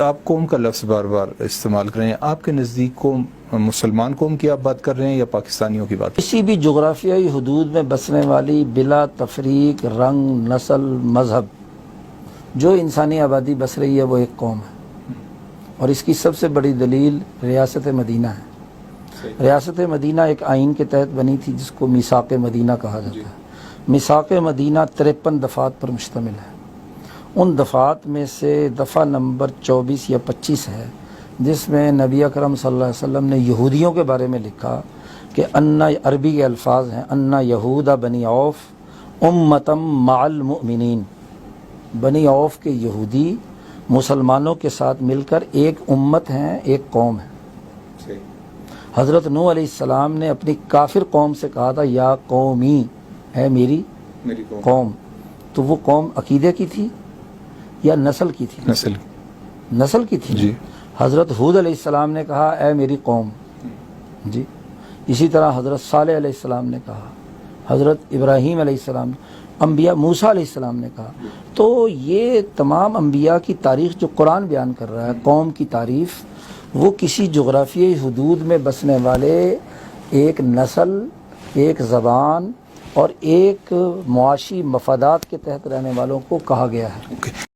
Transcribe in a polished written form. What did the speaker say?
آپ قوم کا لفظ بار بار استعمال کر رہے ہیں، آپ کے نزدیک قوم مسلمان قوم کی آپ بات کر رہے ہیں یا پاکستانیوں کی بات؟ کسی بھی جغرافیائی حدود میں بسنے والی بلا تفریق رنگ نسل مذہب جو انسانی آبادی بس رہی ہے وہ ایک قوم ہے، اور اس کی سب سے بڑی دلیل ریاست مدینہ ہے۔ ریاست مدینہ ایک آئین کے تحت بنی تھی جس کو میثاق مدینہ کہا جاتا ہے۔ میثاق مدینہ 53 دفعات پر مشتمل ہے۔ ان دفعات میں سے دفعہ نمبر 24 یا 25 ہے جس میں نبی اکرم صلی اللہ علیہ وسلم نے یہودیوں کے بارے میں لکھا کہ عربی کے الفاظ ہیں انا یہود بنی عوف امتم مع المؤمنین، بنی عوف کے یہودی مسلمانوں کے ساتھ مل کر ایک امت ہیں، ایک قوم ہے۔ حضرت نوح علیہ السلام نے اپنی کافر قوم سے کہا تھا یا قومی، ہے میری قوم، تو وہ قوم عقیدے کی تھی یا نسل کی تھی؟ نسل کی تھی۔ جی۔ حضرت ہود علیہ السلام نے کہا اے میری قوم، جی۔ اسی طرح حضرت صالح علیہ السلام نے کہا، حضرت ابراہیم علیہ السلام، انبیاء موسیٰ علیہ السلام نے کہا۔ تو یہ تمام انبیاء کی تاریخ جو قرآن بیان کر رہا ہے، قوم کی تعریف، وہ کسی جغرافیائی حدود میں بسنے والے ایک نسل، ایک زبان اور ایک معاشی مفادات کے تحت رہنے والوں کو کہا گیا ہے۔